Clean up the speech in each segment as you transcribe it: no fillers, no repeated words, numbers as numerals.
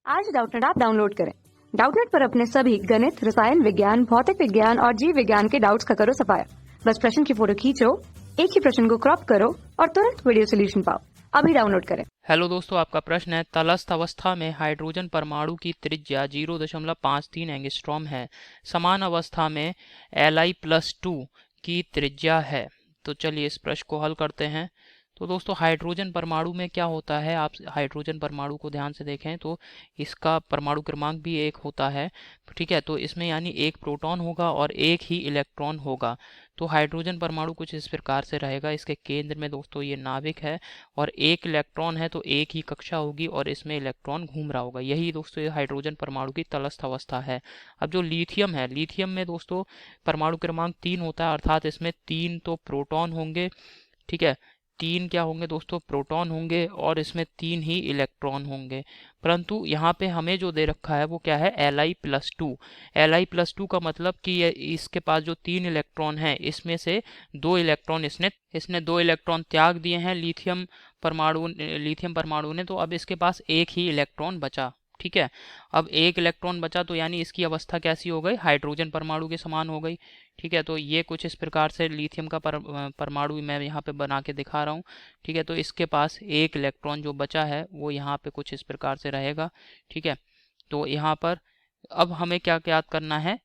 आज Doubtnut app download करें। Doubtnut पर अपने सभी गणित, रसायन विज्ञान, भौतिक विज्ञान और जीव विज्ञान के डाउट्स का करो सफाया। बस प्रश्न की फोटो खींचो, एक ही प्रश्न को क्रॉप करो और तुरंत वीडियो सोल्यूशन पाओ। अभी डाउनलोड करें। हेलो दोस्तों, आपका प्रश्न है तटस्थ अवस्था में हाइड्रोजन परमाणु की त्रिज्या 0.53 एंगस्ट्रॉम है, समान अवस्था में Li+2 की त्रिज्या है। तो चलिए इस प्रश्न को हल करते हैं। तो दोस्तों हाइड्रोजन परमाणु में क्या होता है, आप हाइड्रोजन परमाणु को ध्यान से देखें तो इसका परमाणु क्रमांक भी एक होता है, ठीक है। तो इसमें यानी एक प्रोटॉन होगा और एक ही इलेक्ट्रॉन होगा। तो हाइड्रोजन परमाणु कुछ इस प्रकार से रहेगा। इसके केंद्र में दोस्तों ये नाभिक है और एक इलेक्ट्रॉन है, तो एक ही कक्षा होगी और इसमें इलेक्ट्रॉन घूम रहा होगा। यही दोस्तों ये हाइड्रोजन परमाणु की तटस्थ अवस्था है। अब जो लिथियम है, लिथियम में दोस्तों परमाणु क्रमांक 3 होता है, अर्थात इसमें 3 तो प्रोटॉन होंगे, ठीक है। 3 क्या होंगे दोस्तों, प्रोटॉन होंगे और इसमें 3 ही इलेक्ट्रॉन होंगे। परंतु यहाँ पे हमें जो दे रखा है वो क्या है, Li+2। Li+2 का मतलब कि इसके पास जो 3 इलेक्ट्रॉन है इसमें से 2 इलेक्ट्रॉन इसने 2 इलेक्ट्रॉन त्याग दिए हैं लिथियम परमाणु ने। तो अब इसके पास एक ही इलेक्ट्रॉन बचा, ठीक है। अब एक इलेक्ट्रॉन बचा तो यानी इसकी अवस्था कैसी हो गई, हाइड्रोजन परमाणु के समान हो गई, ठीक है। तो ये कुछ इस प्रकार से लिथियम का परमाणु मैं यहाँ पे बना के दिखा रहा हूँ, ठीक है। तो इसके पास एक इलेक्ट्रॉन जो बचा है वो यहाँ पे कुछ इस प्रकार से रहेगा, ठीक है। तो यहाँ पर अब हमें क्या याद करना है,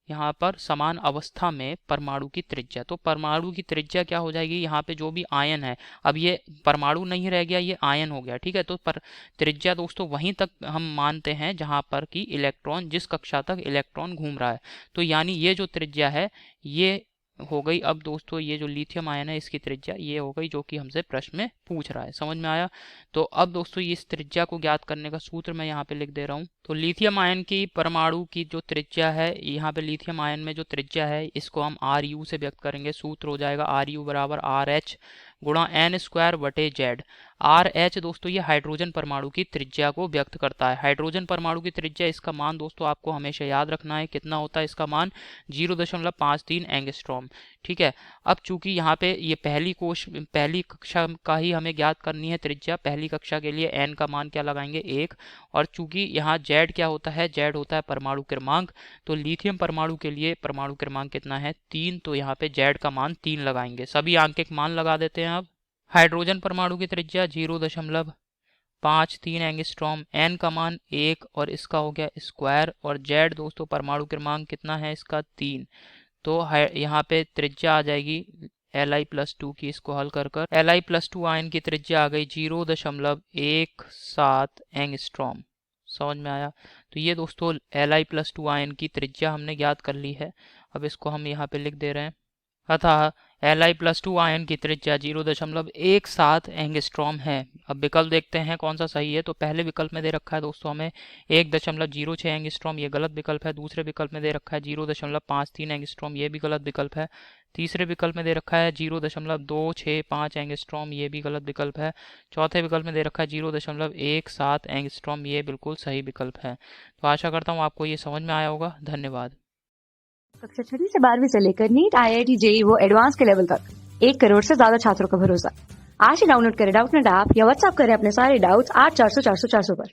यहाँ पर समान अवस्था में परमाणु की त्रिज्या। तो परमाणु की त्रिज्या क्या हो जाएगी, यहाँ पे जो भी आयन है, अब ये परमाणु नहीं रह गया, ये आयन हो गया, ठीक है। तो त्रिज्या दोस्तों वहीं तक हम मानते हैं जहाँ पर कि इलेक्ट्रॉन, जिस कक्षा तक इलेक्ट्रॉन घूम रहा है। तो यानी ये जो त्रिज्या है ये हो गई। अब दोस्तों ये जो लिथियम आयन है इसकी त्रिज्या ये हो गई जो कि हमसे प्रश्न में पूछ रहा है, समझ में आया। तो अब दोस्तों इस त्रिज्या को ज्ञात करने का सूत्र मैं यहाँ पे लिख दे रहा हूँ। तो लिथियम आयन की परमाणु की जो त्रिज्या है, यहाँ पे लिथियम आयन में जो त्रिज्या है इसको हम Ru से व्यक्त करेंगे। सूत्र हो जाएगा Ru बराबर RH गुणा n²/z। RH दोस्तों ये हाइड्रोजन परमाणु की त्रिज्या को व्यक्त करता है। हाइड्रोजन परमाणु की त्रिज्या, इसका मान दोस्तों आपको हमेशा याद रखना है, कितना होता है इसका मान, 0.53 एंगस्ट्रॉम, ठीक है। अब चूंकि यहाँ पे ये पहली कक्षा का ही हमें ज्ञात करनी है त्रिज्या, पहली कक्षा के लिए n का मान क्या लगाएंगे, 1। और चूंकि यहाँ z क्या होता है, z होता है परमाणु क्रमांक। तो लिथियम परमाणु के लिए परमाणु क्रमांक कितना है, 3। तो यहाँ पे z का मान 3 लगाएंगे। सभी आंकिक मान लगा देते हैं। अब हाइड्रोजन परमाणु की त्रिज्या 0.53 एंगस्ट्रॉम, n का मान 1 और इसका हो गया स्क्वायर, और z दोस्तों परमाणु क्रमांक कितना है इसका, 3। तो यहाँ पे त्रिज्या आ जाएगी Li+2 की, इसको हल कर Li+2 आयन की त्रिज्या आ गई 0.17 एंगस्ट्रॉम, समझ में आया। तो ये दोस्तों Li+2 आयन की त्रिज्या हमने ज्ञात कर ली है। अब इसको हम यहाँ पे लिख दे रहे हैं। अतः Li+2 आयन की त्रिज्या 0.17 एंगस्ट्रॉम है। अब विकल्प देखते हैं कौन सा सही है। तो पहले विकल्प में दे रखा है दोस्तों हमें 1.06 एंगस्ट्रॉम, ये गलत विकल्प है। दूसरे विकल्प में दे रखा है 0.53 एंगस्ट्रॉम, ये भी गलत विकल्प है। तीसरे विकल्प में दे रखा है 0.265 एंगस्ट्रॉम, ये भी गलत विकल्प है। चौथे विकल्प में दे रखा है 0.17 एंगस्ट्रॉम, ये बिल्कुल सही विकल्प है। तो आशा करता हूँ आपको ये समझ में आया होगा। धन्यवाद। कक्षा 6 से 12वीं से लेकर नीट, IIT, JEE वो एडवांस के लेवल तक 1 करोड़ से ज्यादा छात्रों का भरोसा। आज ही डाउनलोड करें डाउटनेट ऐप या व्हाट्सएप करें अपने सारे डाउट्स 8400 400 400 पर।